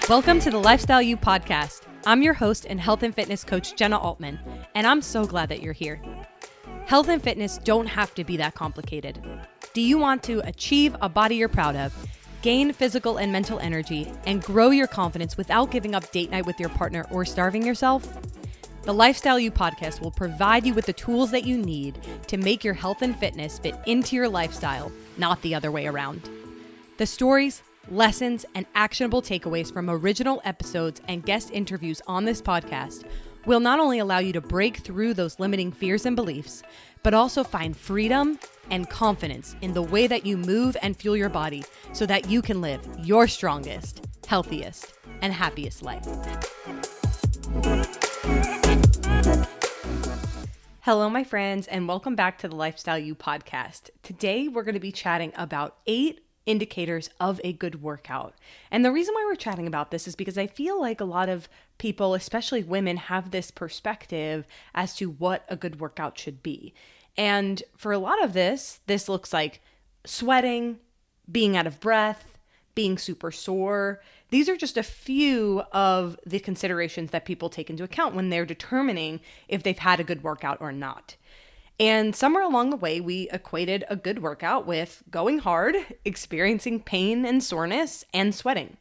Welcome to the Lifestyle You podcast. I'm your host and health and fitness coach, Jenna Altman, and I'm so glad that you're here. Health and fitness don't have to be that complicated. Do you want to achieve a body you're proud of, gain physical and mental energy, and grow your confidence without giving up date night with your partner or starving yourself? The Lifestyle You podcast will provide you with the tools that you need to make your health and fitness fit into your lifestyle, not the other way around. The stories, lessons, and actionable takeaways from original episodes and guest interviews on this podcast will not only allow you to break through those limiting fears and beliefs, but also find freedom and confidence in the way that you move and fuel your body so that you can live your strongest, healthiest, and happiest life. Hello, my friends, and welcome back to the Lifestyle You podcast. Today, we're going to be chatting about 8 indicators of a good workout. And the reason why we're chatting about this is because I feel like a lot of people, especially women, have this perspective as to what a good workout should be. And for a lot of this looks like sweating, being out of breath, being super sore. These are just a few of the considerations that people take into account when they're determining if they've had a good workout or not. And somewhere along the way, we equated a good workout with going hard, experiencing pain and soreness, and sweating.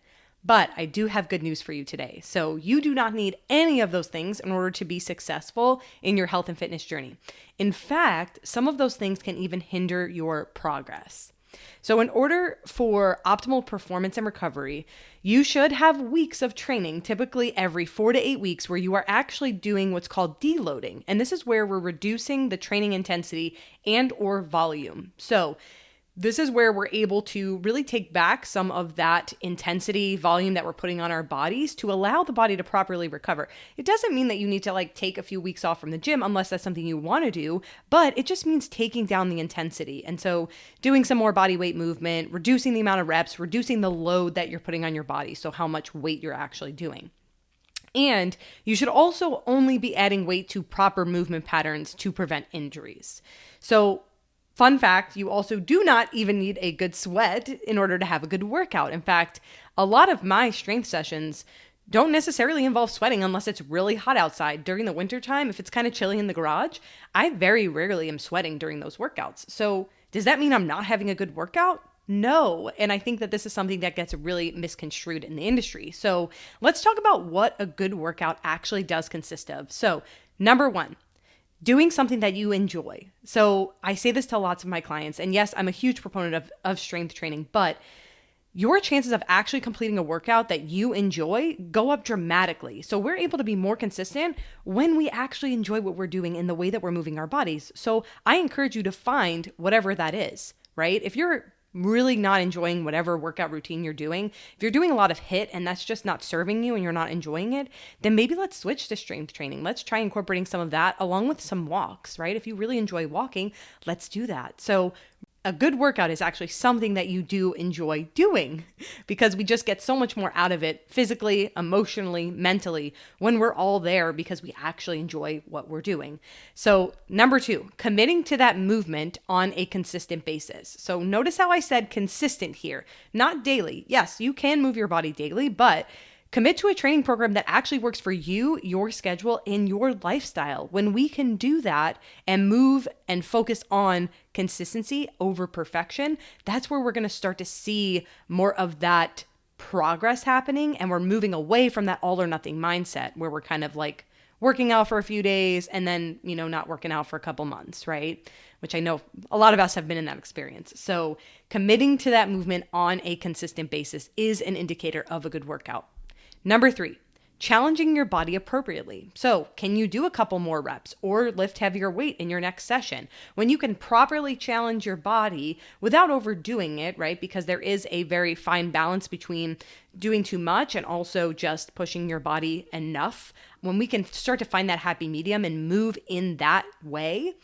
But I do have good news for you today. So you do not need any of those things in order to be successful in your health and fitness journey. In fact, some of those things can even hinder your progress. So in order for optimal performance and recovery, you should have weeks of training, typically every 4 to 8 weeks, where you are actually doing what's called deloading. And this is where we're reducing the training intensity and or volume. So this is where we're able to really take back some of that intensity, volume that we're putting on our bodies to allow the body to properly recover. It doesn't mean that you need to take a few weeks off from the gym unless that's something you want to do, but it just means taking down the intensity. And so doing some more body weight movement, reducing the amount of reps, reducing the load that you're putting on your body. So how much weight you're actually doing. And you should also only be adding weight to proper movement patterns to prevent injuries. So fun fact, you also do not even need a good sweat in order to have a good workout. In fact, a lot of my strength sessions don't necessarily involve sweating unless it's really hot outside. During the wintertime, if it's kind of chilly in the garage, I very rarely am sweating during those workouts. So does that mean I'm not having a good workout? No. And I think that this is something that gets really misconstrued in the industry. So let's talk about what a good workout actually does consist of. So number 1, doing something that you enjoy. So I say this to lots of my clients, and yes, I'm a huge proponent of strength training, but your chances of actually completing a workout that you enjoy go up dramatically. So we're able to be more consistent when we actually enjoy what we're doing in the way that we're moving our bodies. So I encourage you to find whatever that is, right? If you're really not enjoying whatever workout routine you're doing, if you're doing a lot of HIIT and that's just not serving you and you're not enjoying it, then maybe let's switch to strength training. Let's try incorporating some of that along with some walks, right? If you really enjoy walking, let's do that. So a good workout is actually something that you do enjoy doing because we just get so much more out of it physically, emotionally, mentally when we're all there because we actually enjoy what we're doing. So number 2, committing to that movement on a consistent basis. So notice how I said consistent here, not daily. Yes, you can move your body daily, but commit to a training program that actually works for you, your schedule, and your lifestyle. When we can do that and move and focus on consistency over perfection, that's where we're going to start to see more of that progress happening. And we're moving away from that all or nothing mindset where we're kind of like working out for a few days and then, not working out for a couple months, right? Which I know a lot of us have been in that experience. So committing to that movement on a consistent basis is an indicator of a good workout. Number 3, challenging your body appropriately. So can you do a couple more reps or lift heavier weight in your next session? When you can properly challenge your body without overdoing it, right? Because there is a very fine balance between doing too much and also just pushing your body enough. When we can start to find that happy medium and move in that way,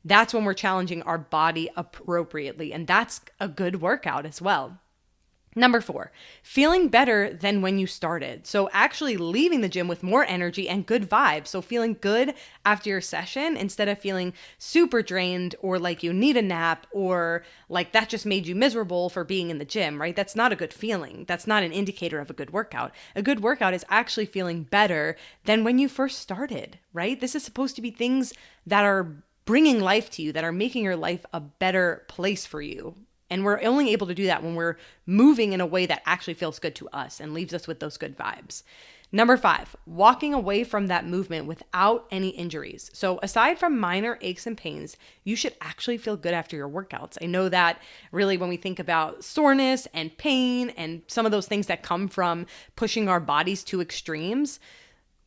that's when we're challenging our body appropriately. And that's a good workout as well. Number 4, feeling better than when you started. So actually leaving the gym with more energy and good vibes. So feeling good after your session instead of feeling super drained or like you need a nap or like that just made you miserable for being in the gym, right? That's not a good feeling. That's not an indicator of a good workout. A good workout is actually feeling better than when you first started, right? This is supposed to be things that are bringing life to you, that are making your life a better place for you. And we're only able to do that when we're moving in a way that actually feels good to us and leaves us with those good vibes. Number 5, walking away from that movement without any injuries. So aside from minor aches and pains, you should actually feel good after your workouts. I know that really when we think about soreness and pain and some of those things that come from pushing our bodies to extremes,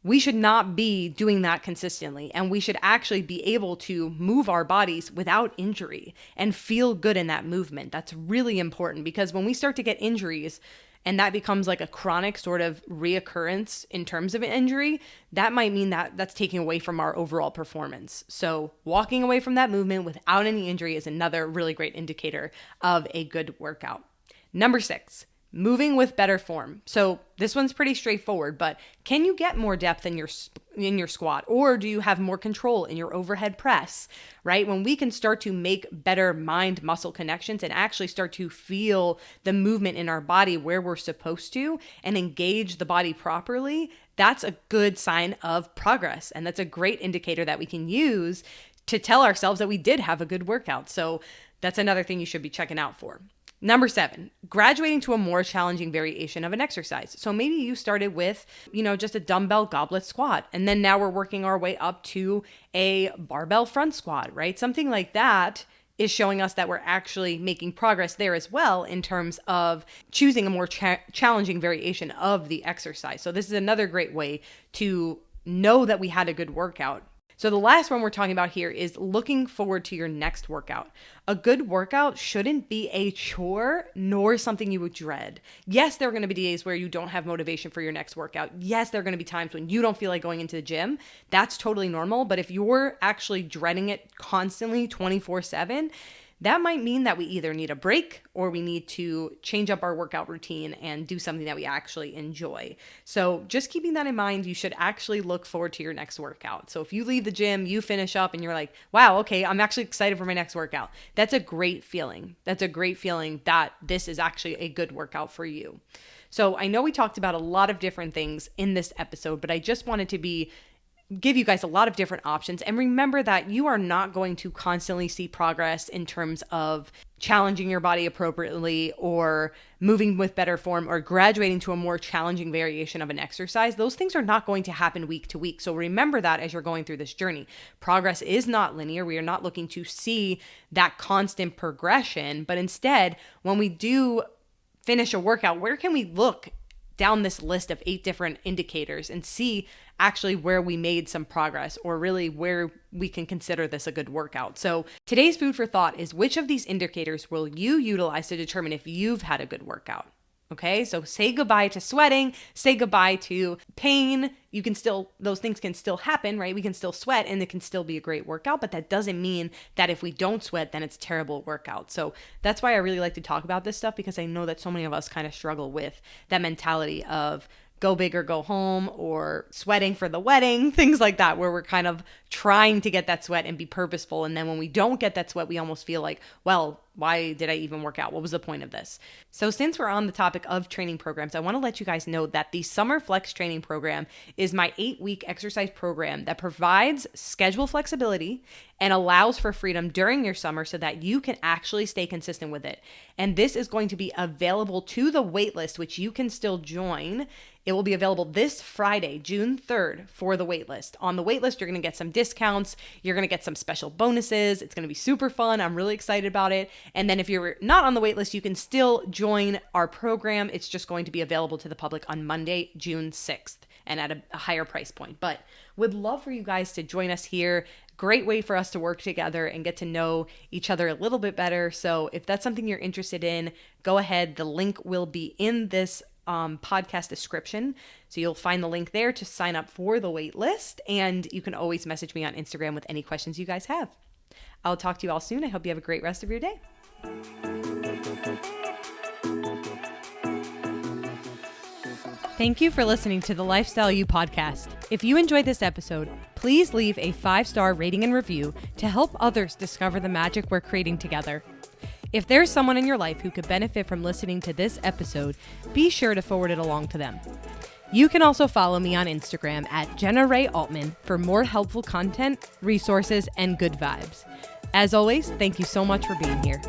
we should not be doing that consistently, and we should actually be able to move our bodies without injury and feel good in that movement. That's really important because when we start to get injuries and that becomes like a chronic sort of reoccurrence in terms of an injury, that might mean that that's taking away from our overall performance. So walking away from that movement without any injury is another really great indicator of a good workout. Number 6, moving with better form. So this one's pretty straightforward, but can you get more depth in your squat, or do you have more control in your overhead press, right? When we can start to make better mind muscle connections and actually start to feel the movement in our body where we're supposed to and engage the body properly, that's a good sign of progress. And that's a great indicator that we can use to tell ourselves that we did have a good workout. So that's another thing you should be checking out for. Number 7, graduating to a more challenging variation of an exercise. So maybe you started with, just a dumbbell goblet squat, and then now we're working our way up to a barbell front squat, right? Something like that is showing us that we're actually making progress there as well in terms of choosing a more challenging variation of the exercise. So this is another great way to know that we had a good workout. So the last one we're talking about here is looking forward to your next workout. A good workout shouldn't be a chore nor something you would dread. Yes, there are going to be days where you don't have motivation for your next workout. Yes, there are going to be times when you don't feel like going into the gym. That's totally normal. But if you're actually dreading it constantly 24/7, that might mean that we either need a break or we need to change up our workout routine and do something that we actually enjoy. So just keeping that in mind, you should actually look forward to your next workout. So if you leave the gym, you finish up and you're like, wow, okay, I'm actually excited for my next workout. That's a great feeling. That's a great feeling that this is actually a good workout for you. So I know we talked about a lot of different things in this episode, but I just wanted to give you guys a lot of different options. And remember that you are not going to constantly see progress in terms of challenging your body appropriately or moving with better form or graduating to a more challenging variation of an exercise. Those things are not going to happen week to week. So remember that as you're going through this journey. Progress is not linear. We are not looking to see that constant progression, but instead, when we do finish a workout, where can we look down this list of 8 different indicators and see actually where we made some progress or really where we can consider this a good workout. So today's food for thought is, which of these indicators will you utilize to determine if you've had a good workout? Okay, so say goodbye to sweating, say goodbye to pain. Those things can still happen, right? We can still sweat and it can still be a great workout, but that doesn't mean that if we don't sweat, then it's a terrible workout. So that's why I really like to talk about this stuff, because I know that so many of us kind of struggle with that mentality of go big or go home, or sweating for the wedding, things like that, where we're kind of trying to get that sweat and be purposeful. And then when we don't get that sweat, we almost feel like, well, why did I even work out? What was the point of this? So since we're on the topic of training programs, I want to let you guys know that the Summer Flex Training Program is my 8-week exercise program that provides schedule flexibility and allows for freedom during your summer so that you can actually stay consistent with it. And this is going to be available to the waitlist, which you can still join. It will be available this Friday, June 3rd, for the waitlist. On the waitlist, you're going to get some discounts. You're going to get some special bonuses. It's going to be super fun. I'm really excited about it. And then if you're not on the waitlist, you can still join our program. It's just going to be available to the public on Monday, June 6th, and at a higher price point. But would love for you guys to join us here. Great way for us to work together and get to know each other a little bit better. So if that's something you're interested in, go ahead. The link will be in this podcast description. So you'll find the link there to sign up for the wait list. And you can always message me on Instagram with any questions you guys have. I'll talk to you all soon. I hope you have a great rest of your day. Thank you for listening to the Lifestyle You podcast. If you enjoyed this episode, please leave a 5-star rating and review to help others discover the magic we're creating together. If there's someone in your life who could benefit from listening to this episode, be sure to forward it along to them. You can also follow me on Instagram at Jenna Ray Altman for more helpful content, resources, and good vibes. As always, thank you so much for being here.